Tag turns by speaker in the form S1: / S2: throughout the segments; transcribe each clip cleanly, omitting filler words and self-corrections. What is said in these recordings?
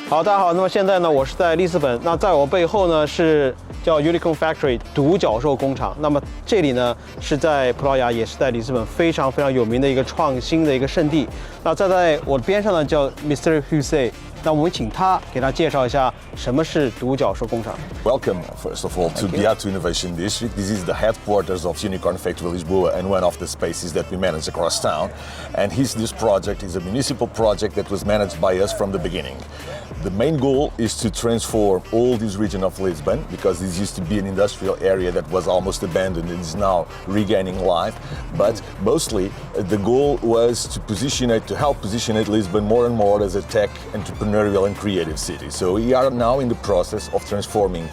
S1: 好，大家好。那么现在呢，我是在里斯本。那在我背后呢是叫 Unicorn Factory 独角兽工厂。那么这里呢是在葡萄牙，也是在里斯本非常非常有名的一个创新的一个圣地。那站在我边上呢叫 Mr. Hussein。那我们请他给他介绍一下什么是独角兽工厂。
S2: Welcome, first of all, to Beato Innovation District. This is the headquarters of Unicorn Factory Lisboa and one of the spaces that we manage across town. And this project is a municipal project that was managed by us from the beginning. The main goal is to transform all this region of Lisbon, because this used to be an industrial area that was almost abandoned and is now regaining life. But mostly the goal was to help position Lisbon more and more as a tech entrepreneurial and creative city. So we are now in the process of transforming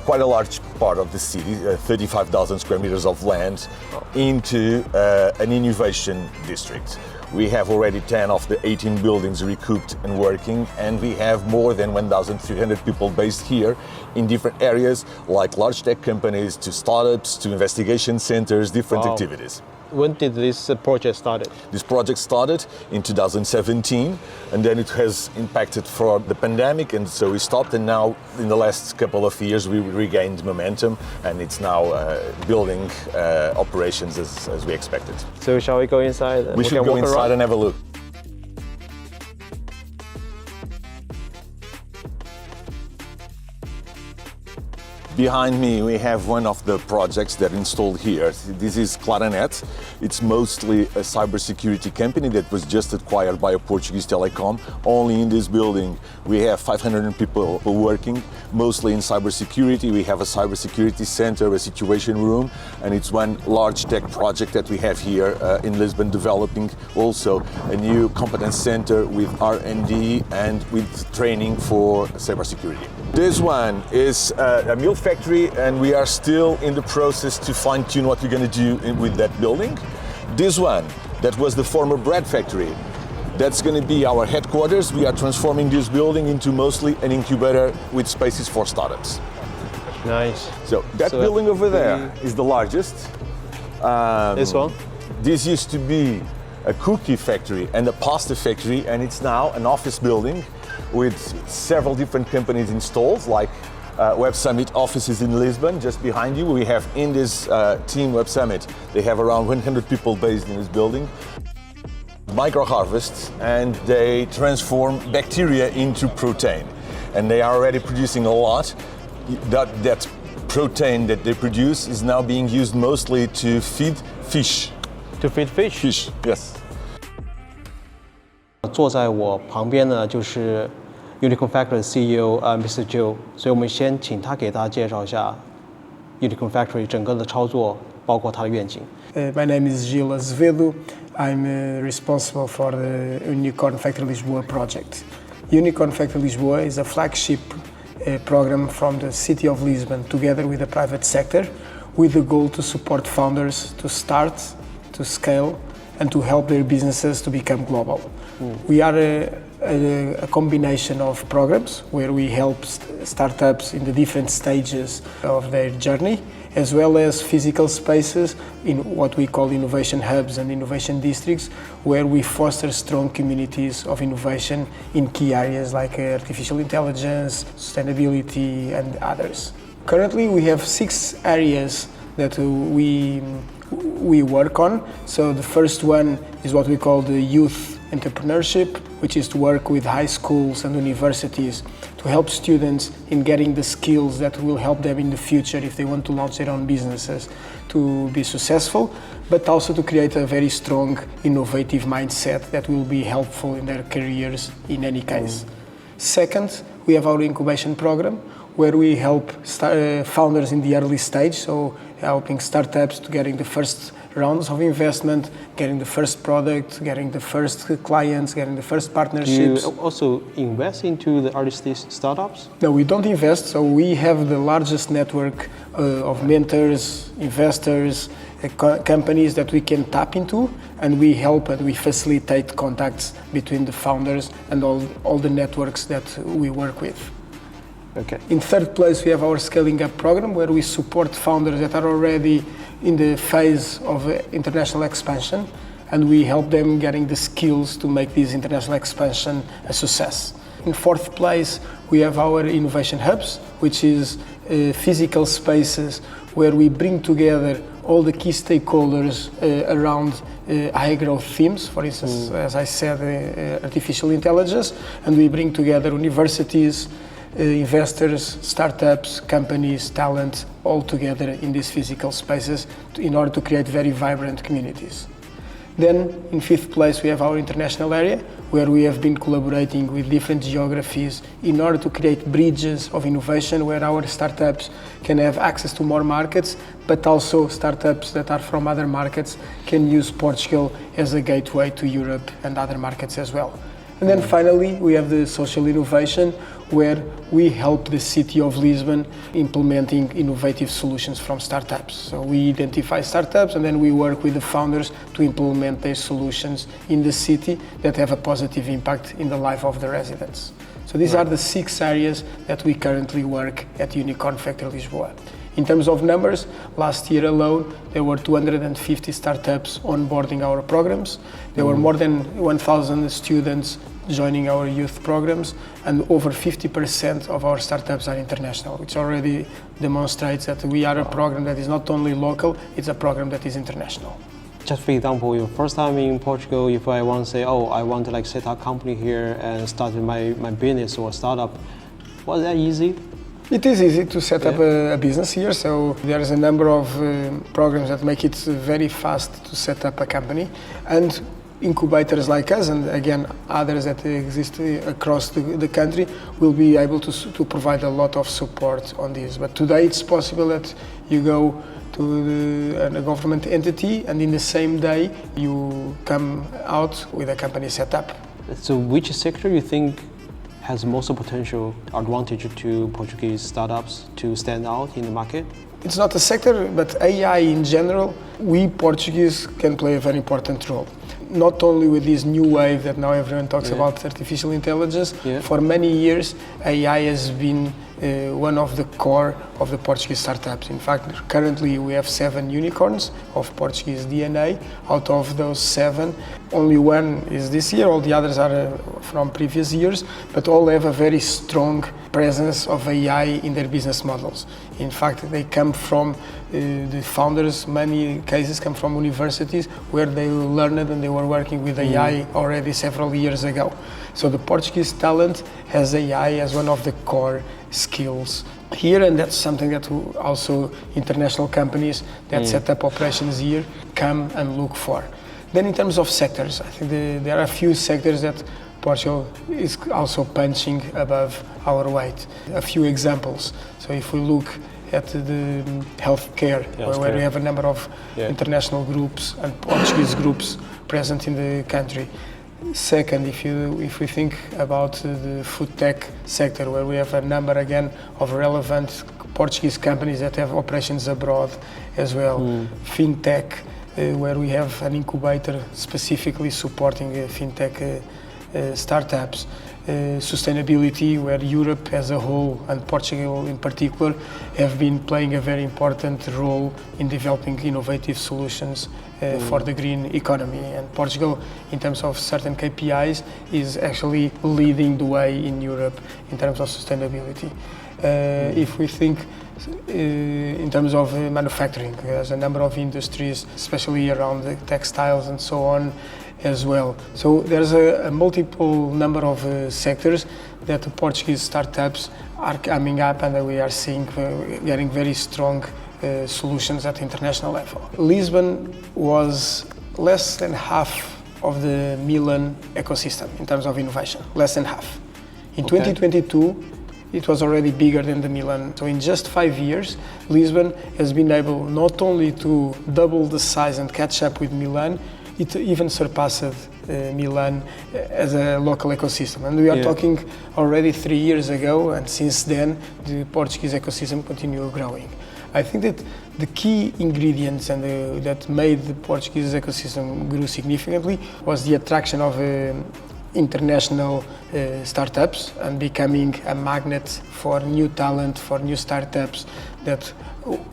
S2: quite a large part of the city, 35,000 square meters of land, into an innovation district. We have already 10 of the 18 buildings recouped and working, and we have more than 1,300 people based here in different areas, like large tech companies, to startups, to investigation centers, different activities.
S1: When did this project started?
S2: This project started in 2017, and then it has impacted for the pandemic, and so we stopped, and now in the last couple of years we regained momentum, and it's now building operations as we expected.
S1: So shall we go inside?
S2: We should go inside and have a look. Behind me we have one of the projects that installed here. This is Claranet. It's mostly a cybersecurity company that was just acquired by a Portuguese telecom. Only in this building we have 500 people working, mostly in cybersecurity. We have a cybersecurity center, a situation room, and it's one large tech project that we have here in Lisbon, developing also a new competence center with R&D and with training for cybersecurity. This one is a milk factory, and we are still in the process to fine-tune what we're going to do with that building. This one, that was the former bread factory. That's going to be our headquarters. We are transforming this building into mostly an incubator with spaces for startups.
S1: Nice.
S2: So that building over there is the largest.
S1: This one?
S2: This used to be a cookie factory and a pasta factory, and it's now an office building with several different companies installed, like Web Summit offices in Lisbon, just behind you. We have in this team Web Summit, they have around 100 people based in this building. Micro harvest, and they transform bacteria into protein, and they are already producing a lot. That protein that they produce is now being used mostly to feed fish.
S1: To feed fish?
S2: Fish, yes.
S1: 坐在我旁边呢就是 Unicorn Factory CEO Mr. Joe， 所以我们先请他给大家介绍一下 Unicorn Factory 整个的操作，包括它的愿景。
S3: My name is Gil Azevedo. I'm responsible for the Unicorn Factory Lisboa project. Unicorn Factory Lisboa is a flagship program from the city of Lisbon, together with the private sector, with the goal to support founders to start, to scale, and to help their businesses to become global. We are a combination of programs where we help startups in the different stages of their journey, as well as physical spaces in what we call innovation hubs and innovation districts, where we foster strong communities of innovation in key areas like artificial intelligence, sustainability, and others. Currently, we have 6 areas that we work on. So the first one is what we call the youth entrepreneurship, which is to work with high schools and universities to help students in getting the skills that will help them in the future if they want to launch their own businesses to be successful, but also to create a very strong, innovative mindset that will be helpful in their careers in any case. Second, we have our incubation program, where we help founders in the early stage, so helping startups to getting the first rounds of investment, getting the first product, getting the first clients, getting the first partnerships.
S1: Do you also invest into the early stage startups?
S3: No, we don't invest. So we have the largest network of mentors, investors, companies that we can tap into, and we help and we facilitate contacts between the founders and all the networks that we work with.
S1: Okay.
S3: In third place, we have our scaling up program, where we support founders that are already in the phase of international expansion, and we help them getting the skills to make this international expansion a success. In fourth place, we have our innovation hubs, which is physical spaces where we bring together all the key stakeholders around high growth themes, for instance, as I said, artificial intelligence, and we bring together universities, investors, startups, companies, talent, all together in these physical spaces in order to create very vibrant communities. Then, in fifth place, we have our international area, where we have been collaborating with different geographies in order to create bridges of innovation where our startups can have access to more markets, but also startups that are from other markets can use Portugal as a gateway to Europe and other markets as well. And then finally, we have the social innovation, where we help the city of Lisbon implementing innovative solutions from startups. So we identify startups and then we work with the founders to implement their solutions in the city that have a positive impact in the life of the residents. So these are the 6 areas that we currently work at Unicorn Factory Lisboa. In terms of numbers, last year alone, there were 250 startups onboarding our programs. There were more than 1,000 students joining our youth programs, and over 50% of our startups are international, which already demonstrates that we are a program that is not only local, it's a program that is international.
S1: Just for example, your first time in Portugal, if I want to say, oh, I want to like set up a company here and start my business or startup, was that easy?
S3: It is easy to set up a business here, so there is a number of programs that make it very fast to set up a company, and incubators like us, and again others that exist across the country, will be able to provide a lot of support on this. But today it's possible that you go to a government entity and in the same day you come out with a company set up.
S1: So which sector you think has most potential advantage to Portuguese startups to stand out in the market?
S3: It's not a sector, but AI in general, we Portuguese can play a very important role. Not only with this new wave that now everyone talks about, artificial intelligence, for many years AI has been one of the core of the Portuguese startups. In fact, currently we have 7 unicorns of Portuguese DNA. Out of those 7, only 1 is this year, all the others are from previous years, but all have a very strong presence of AI in their business models. In fact, they come from the founders, many cases come from universities where they learned and they were working with AI already several years ago. So the Portuguese talent has AI as one of the core skills here, and that's something that also international companies that set up operations here come and look for. Then in terms of sectors, I think there are a few sectors that Portugal is also punching above our weight. A few examples. So if we look at the healthcare, where we have a number of international groups and Portuguese groups present in the country. Second, if we think about the food tech sector, where we have a number again of relevant Portuguese companies that have operations abroad as well. Fintech, where we have an incubator specifically supporting fintech startups. Sustainability, where Europe as a whole and Portugal in particular have been playing a very important role in developing innovative solutions for the green economy. And Portugal, in terms of certain KPIs, is actually leading the way in Europe in terms of sustainability. If we think in terms of manufacturing, there's a number of industries, especially around the textiles and so on, as well. So there's a multiple number of sectors that the Portuguese startups are coming up, and that we are seeing getting very strong solutions at the international level. Lisbon was less than half of the Milan ecosystem in terms of innovation, less than half. In 2022, it was already bigger than the Milan. So in just 5 years, Lisbon has been able not only to double the size and catch up with Milan, it even surpassed Milan as a local ecosystem. And we are talking already 3 years ago, and since then, the Portuguese ecosystem continued growing. I think that the key ingredients and that made the Portuguese ecosystem grow significantly was the attraction of international startups and becoming a magnet for new talent, for new startups that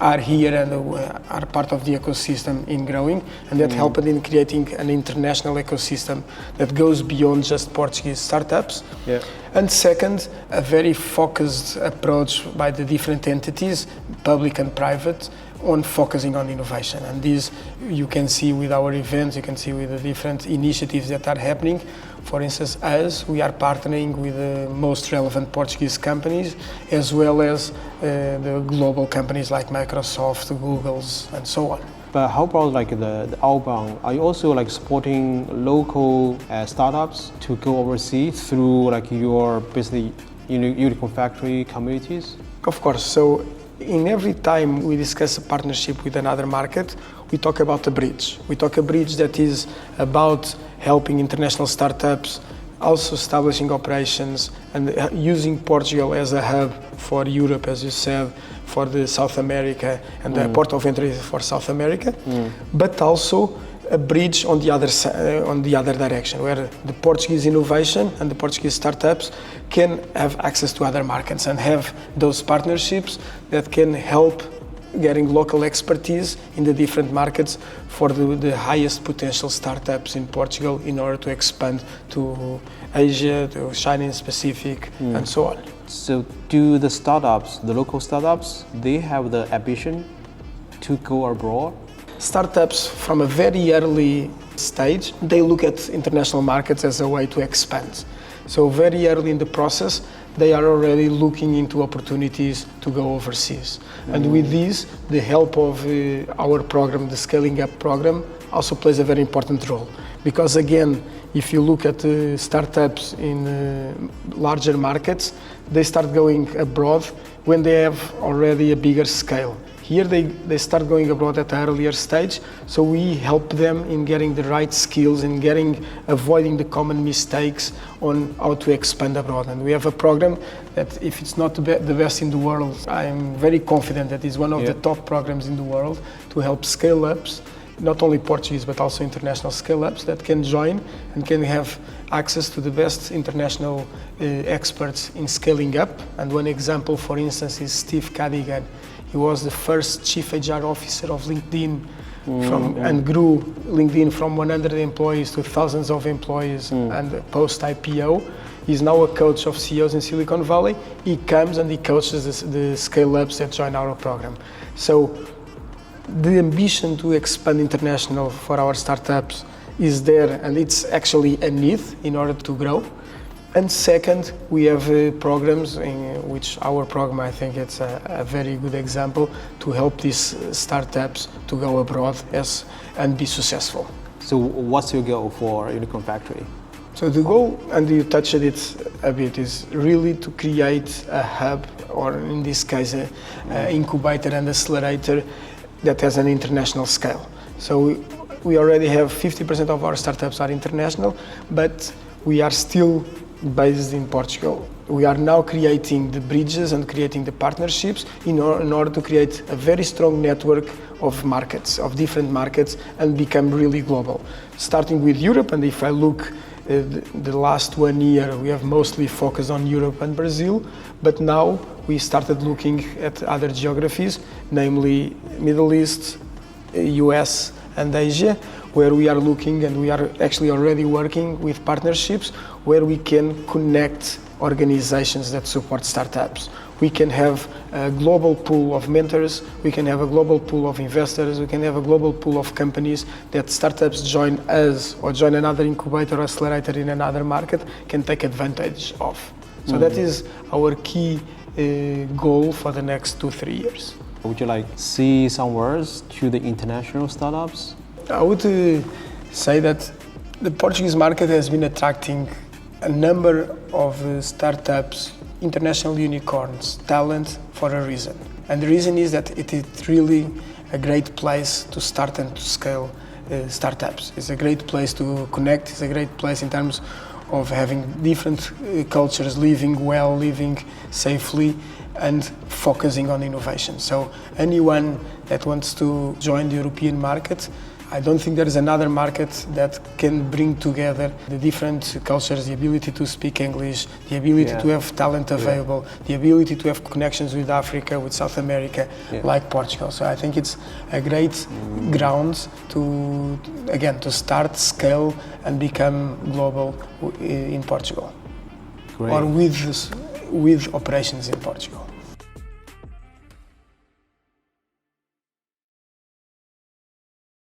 S3: are here and are part of the ecosystem in growing, and that helped in creating an international ecosystem that goes beyond just Portuguese startups.
S1: Yeah.
S3: And second, a very focused approach by the different entities, public and private, on focusing on innovation. And this you can see with our events, you can see with the different initiatives that are happening. For instance, we are partnering with the most relevant Portuguese companies, as well as the global companies like Microsoft, Google's, and so on.
S1: But how about like the outbound? Are you also like supporting local startups to go overseas through like your basically Unicorn Factory communities?
S3: Of course. So in every time we discuss a partnership with another market, we talk about a bridge. We talk a bridge that is about helping international startups, also establishing operations and using Portugal as a hub for Europe, as you said, for the South America and the port of entry for South America, but also a bridge on the other direction, where the Portuguese innovation and the Portuguese startups can have access to other markets and have those partnerships that can help getting local expertise in the different markets for the highest potential startups in Portugal in order to expand to Asia, to China in specific, and so on.
S1: So do the startups, the local startups, they have the ambition to go abroad?
S3: Startups from a very early stage, they look at international markets as a way to expand. So very early in the process, they are already looking into opportunities to go overseas. And with this, the help of our program, the Scaling Up program, also plays a very important role. Because again, if you look at startups in larger markets, they start going abroad when they have already a bigger scale. Here they start going abroad at an earlier stage, so we help them in getting the right skills and avoiding the common mistakes on how to expand abroad. And we have a program that, if it's not the best in the world, I'm very confident that it's one of the top programs in the world to help scale-ups, not only Portuguese but also international scale-ups that can join and can have access to the best international experts in scaling up. And one example, for instance, is Steve Cadigan. He was the first chief HR officer of LinkedIn and grew LinkedIn from 100 employees to thousands of employees and post-IPO. He's now a coach of CEOs in Silicon Valley. He comes and he coaches the scale-ups that join our program. So the ambition to expand international for our startups is there, and it's actually a need in order to grow. And second, we have programs in which our program, I think it's a very good example to help these startups to go abroad and be successful.
S1: So what's your goal for Unicorn Factory?
S3: So the goal, and you touched it a bit, is really to create a hub, or in this case, an incubator and accelerator that has an international scale. So we already have 50% of our startups are international, but we are still based in Portugal. We are now creating the bridges and creating the partnerships in order to create a very strong network of markets, of different markets, and become really global. Starting with Europe, and if I look the last 1 year, we have mostly focused on Europe and Brazil, but now we started looking at other geographies, namely Middle East, US, and Asia, where we are looking, and we are actually already working with partnerships where we can connect organizations that support startups. We can have a global pool of mentors, we can have a global pool of investors, we can have a global pool of companies that startups join us or join another incubator or accelerator in another market can take advantage of. So that is our key goal for the next 2-3 years.
S1: Would you like see some words to the international startups?
S3: I would say that the Portuguese market has been attracting a number of startups, international unicorns, talent for a reason. And the reason is that it is really a great place to start and to scale startups. It's a great place to connect, it's a great place in terms of having different cultures, living well, living safely, and focusing on innovation. So anyone that wants to join the European market, I don't think there is another market that can bring together the different cultures, the ability to speak English, the ability to have talent available, the ability to have connections with Africa, with South America, like Portugal. So I think it's a great ground to, again, to start, scale, and become global in Portugal.
S1: Great.
S3: Or with operations in Portugal.